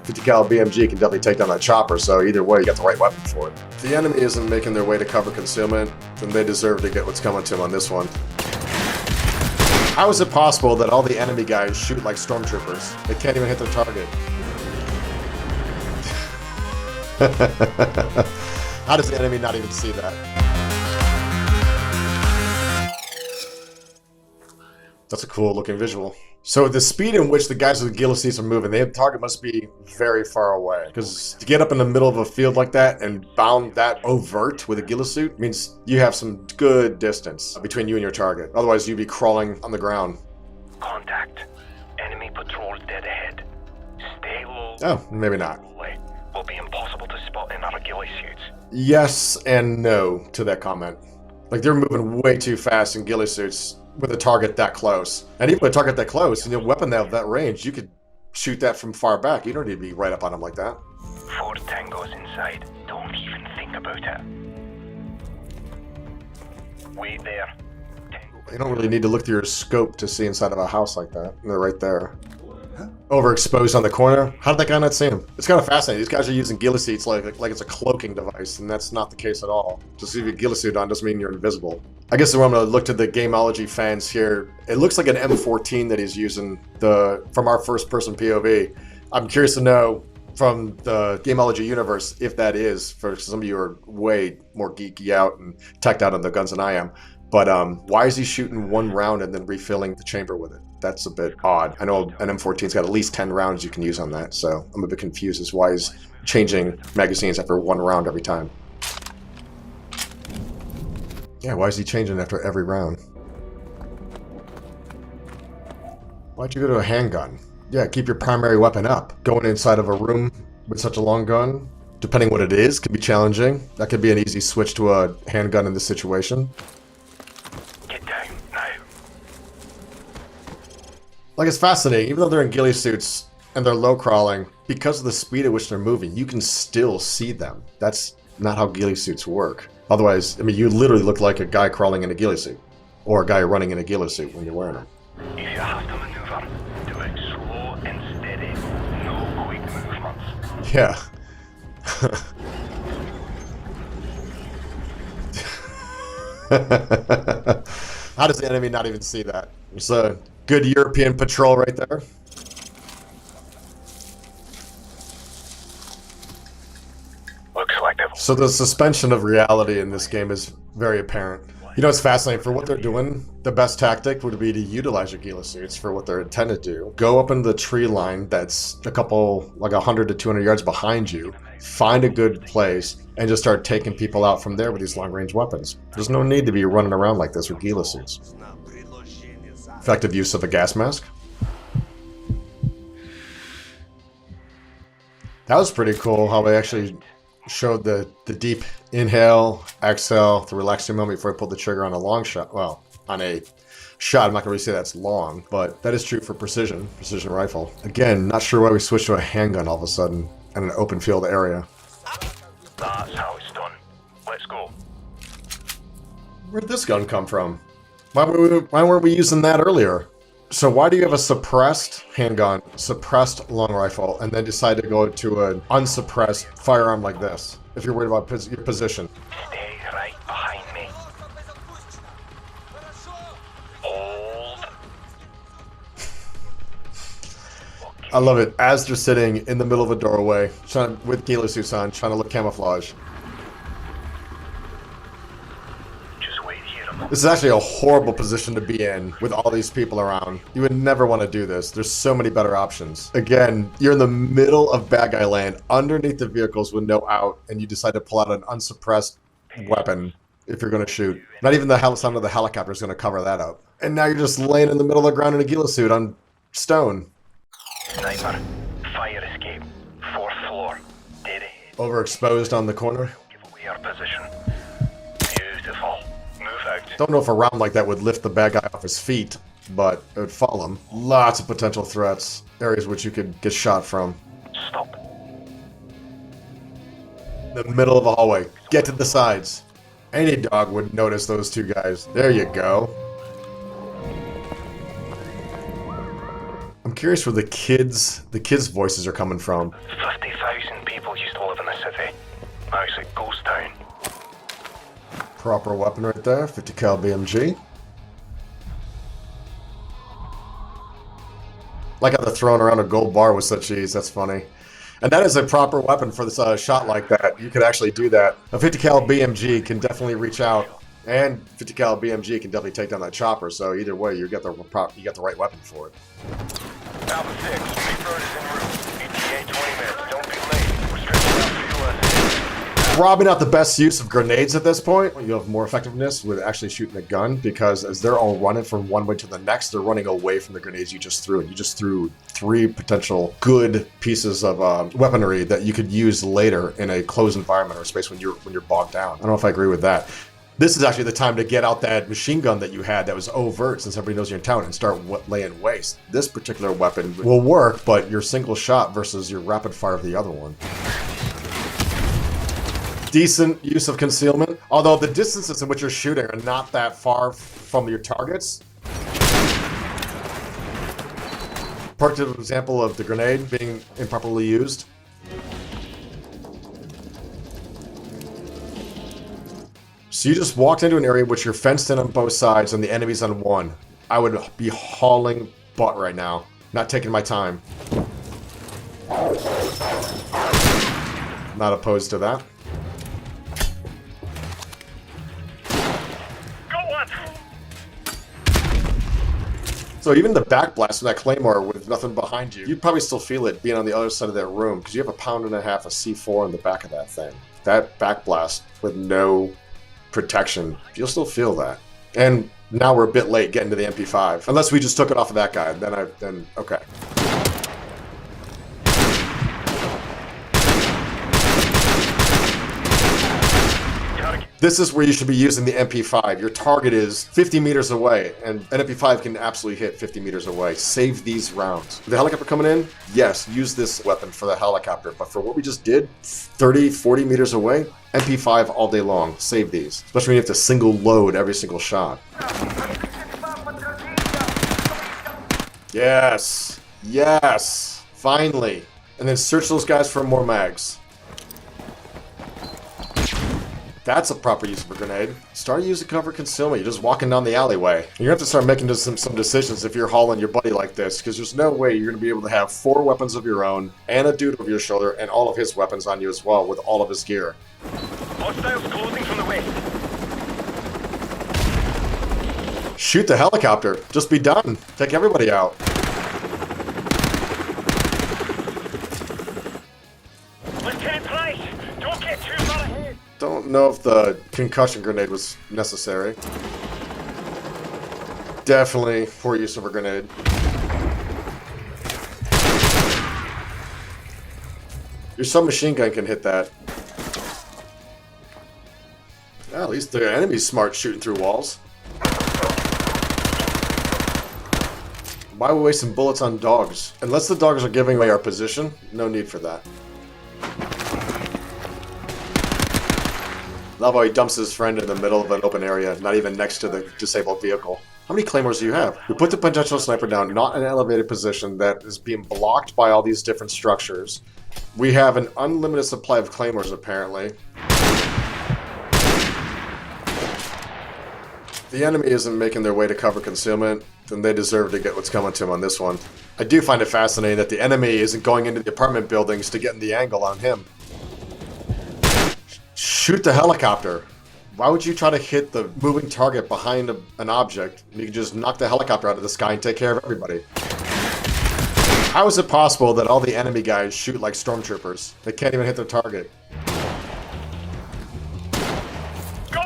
50 cal BMG can definitely take down that chopper, so either way, you got the right weapon for it. If the enemy isn't making their way to cover concealment, then they deserve to get what's coming to them on this one. How is it possible that all the enemy guys shoot like stormtroopers? They can't even hit their target. How does the enemy not even see that? That's a cool looking visual. So the speed in which the guys with the ghillie suits are moving, the target must be very far away. Because to get up in the middle of a field like that and bound that overt with a ghillie suit means you have some good distance between you and your target. Otherwise you'd be crawling on the ground. Contact. Enemy patrol dead ahead. Stay low. Oh, maybe not. Will be impossible to spot in our ghillie suits. Yes and no to that comment. Like, they're moving way too fast in ghillie suits with a target that close. And even with a target that close, and a weapon that that range, you could shoot that from far back. You don't need to be right up on them like that. 4 tangos inside. Don't even think about it. Wait there. You don't really need to look through your scope to see inside of a house like that. They're right there. Overexposed on the corner. How did that guy not see him? It's kind of fascinating. These guys are using ghillie suits like it's a cloaking device, and that's not the case at all. Just if you have a ghillie suit on doesn't mean you're invisible. I guess when I'm going to look to the Gamology fans here, it looks like an M14 that he's using from our first-person POV. I'm curious to know from the Gamology universe if that is, for some of you are way more geeky out and teched out on the guns than I am. But why is he shooting one round and then refilling the chamber with it? That's a bit odd. I know an M14's got at least 10 rounds you can use on that, so I'm a bit confused as why he's changing magazines after one round every time. Yeah, why is he changing after every round? Why'd you go to a handgun? Yeah, keep your primary weapon up. Going inside of a room with such a long gun, depending what it is, could be challenging. That could be an easy switch to a handgun in this situation. Like, it's fascinating, even though they're in ghillie suits and they're low crawling, because of the speed at which they're moving, you can still see them. That's not how ghillie suits work. Otherwise, I mean, you literally look like a guy crawling in a ghillie suit, or a guy running in a ghillie suit when you're wearing them. If you have to maneuver, do it slow and steady. No quick movements. Yeah. How does the enemy not even see that? It's a good European patrol right there. Looks like they've... So the suspension of reality in this game is very apparent. You know, it's fascinating. For what they're doing, the best tactic would be to utilize your ghillie suits for what they're intended to do. Go up into the tree line that's a couple, like 100 to 200 yards behind you, find a good place, and just start taking people out from there with these long-range weapons. There's no need to be running around like this with ghillie suits. Effective use of a gas mask. That was pretty cool how they actually showed the deep inhale, exhale, the relaxing moment before I pulled the trigger on a long shot. Well, on a shot, I'm not going to really say that's long, but that is true for precision rifle. Again, not sure why we switched to a handgun all of a sudden in an open field area. That's how it's done. Let's go. Where'd this gun come from? Why weren't we using that earlier? So why do you have a suppressed handgun, suppressed long rifle, and then decide to go to an unsuppressed firearm like this, if you're worried about your position? Stay right behind me. Hold. I love it. As they're sitting in the middle of a doorway, with ghillie suits on, trying to look camouflage. This is actually a horrible position to be in with all these people around. You would never want to do this. There's so many better options. Again, you're in the middle of bad guy land, underneath the vehicles with no out, and you decide to pull out an unsuppressed weapon if you're going to shoot. Not even the sound of the helicopter is going to cover that up. And now you're just laying in the middle of the ground in a ghillie suit on stone. Sniper. Fire escape. 4th floor. Dead ahead. Overexposed on the corner. Give away our position. Beautiful. Move out. Don't know if a round like that would lift the bad guy off his feet, but it would fall him. Lots of potential threats. Areas which you could get shot from. Stop. The middle of the hallway. Get to the sides. Any dog would notice those two guys. There you go. I'm curious where the kids' voices are coming from. 50,000 people used to live in the city. Now it's a ghost town. Proper weapon right there, 50 cal BMG. Like how they're throwing around a gold bar with such ease, that's funny. And that is a proper weapon for this shot like that. You could actually do that. A 50 cal BMG can definitely reach out, and 50 cal BMG can definitely take down that chopper. So either way, you got the right weapon for it. Alpha 6, Rebird is en route. ETA 20 minutes. Don't be late. We're stretching out fuel as Probably not the best use of grenades at this point. You have more effectiveness with actually shooting a gun, because as they're all running from one way to the next, they're running away from the grenades you just threw. And you just threw 3 potential good pieces of weaponry that you could use later in a closed environment or space when you're bogged down. I don't know if I agree with that. This is actually the time to get out that machine gun that you had that was overt, since everybody knows you're in town, and start laying waste. This particular weapon will work, but your single shot versus your rapid fire of the other one. Decent use of concealment, although the distances in which you're shooting are not that far from your targets. Perfect example of the grenade being improperly used. So you just walked into an area which you're fenced in on both sides and the enemy's on one. I would be hauling butt right now, not taking my time. Not opposed to that. So even the backblast from that claymore with nothing behind you, you'd probably still feel it being on the other side of that room, because you have a 1.5 pounds of C4 in the back of that thing. That backblast with no protection, you'll still feel that. And now we're a bit late getting to the MP5. Unless we just took it off of that guy, then okay. This is where you should be using the MP5. Your target is 50 meters away, and an MP5 can absolutely hit 50 meters away. Save these rounds. The helicopter coming in? Yes, use this weapon for the helicopter. But for what we just did, 30, 40 meters away, MP5 all day long. Save these. Especially when you have to single load every single shot. Yes. Yes. Finally. And then search those guys for more mags. That's a proper use of a grenade. Start using cover concealment. You're just walking down the alleyway. You're going to have to start making some decisions if you're hauling your buddy like this, because there's no way you're going to be able to have 4 weapons of your own and a dude over your shoulder and all of his weapons on you as well with all of his gear. Hostiles closing from the west. Shoot the helicopter. Just be done. Take everybody out. Lieutenant Price, don't get too far ahead. Don't know if the concussion grenade was necessary. Definitely poor use of a grenade. Your submachine gun can hit that. Well, at least the enemy's smart shooting through walls. Why are we wasting bullets on dogs? Unless the dogs are giving away our position, no need for that. Love how he dumps his friend in the middle of an open area, not even next to the disabled vehicle. How many claymores do you have? We put the potential sniper down, not in an elevated position that is being blocked by all these different structures. We have an unlimited supply of claymores, apparently. If the enemy isn't making their way to cover concealment, then they deserve to get what's coming to them on this one. I do find it fascinating that the enemy isn't going into the apartment buildings to get in the angle on him. Shoot the helicopter. Why would you try to hit the moving target behind an object? You can just knock the helicopter out of the sky and take care of everybody. How is it possible that all the enemy guys shoot like stormtroopers? They can't even hit their target.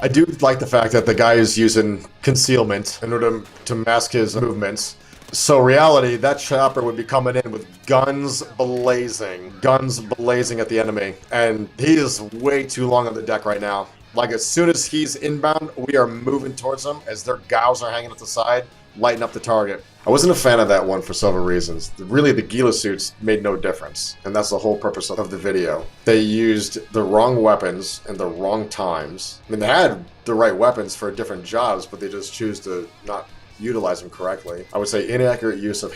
I do like the fact that the guy is using concealment in order to mask his movements. So reality, that chopper would be coming in with guns blazing at the enemy. And he is way too long on the deck right now. Like as soon as he's inbound, we are moving towards him as their gauss are hanging at the side, lighting up the target. I wasn't a fan of that one for several reasons. Really, the ghillie suits made no difference. And that's the whole purpose of the video. They used the wrong weapons and the wrong times. I mean, they had the right weapons for different jobs, but they just choose to not utilize them correctly. I would say inaccurate use of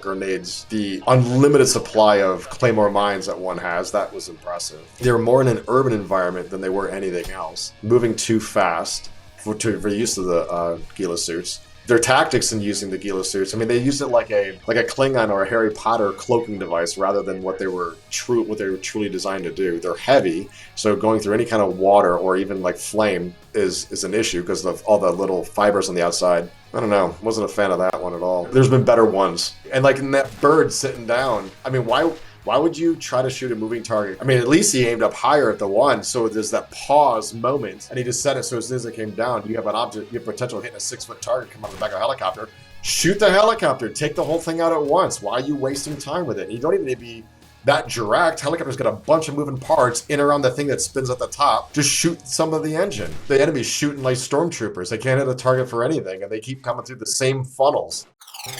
grenades, the unlimited supply of claymore mines that one has, that was impressive. They were more in an urban environment than they were anything else. Moving too fast for use of the Gila suits. Their tactics in using the Gila suits, I mean, they used it like a Klingon or a Harry Potter cloaking device rather than what they were truly designed to do. They're heavy, so going through any kind of water or even like flame is an issue because of all the little fibers on the outside. I don't know, wasn't a fan of that one at all. There's been better ones. And like in that bird sitting down, I mean, why would you try to shoot a moving target? I mean, at least he aimed up higher at the one, so there's that pause moment, and he just set it so as soon as it came down, you have an object, you have potential of hitting a 6-foot target come out of the back of a helicopter. Shoot the helicopter, take the whole thing out at once. Why are you wasting time with it? You don't even need to be that direct. Helicopter's got a bunch of moving parts in around the thing that spins at the top. Just shoot some of the engine. The enemy's shooting like stormtroopers. They can't hit a target for anything, and they keep coming through the same funnels.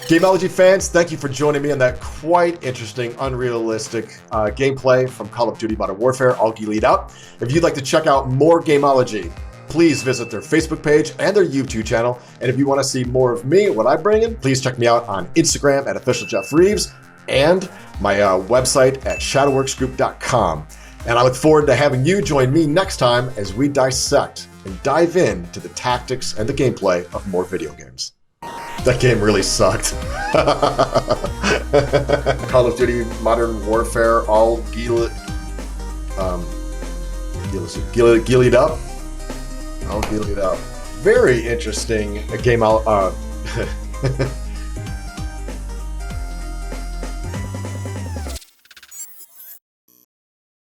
Gamology fans, thank you for joining me on that quite interesting, unrealistic gameplay from Call of Duty Modern Warfare, All Ghillied Up. If you'd like to check out more Gamology, please visit their Facebook page and their YouTube channel. And if you want to see more of me, what I bring in, please check me out on Instagram at official Geoff Reeves and my website at shadowworksgroup.com. And I look forward to having you join me next time as we dissect and dive into the tactics and the gameplay of more video games. That game really sucked. Call of Duty Modern Warfare, All Ghillied Up. All Ghillied Up. Very interesting game.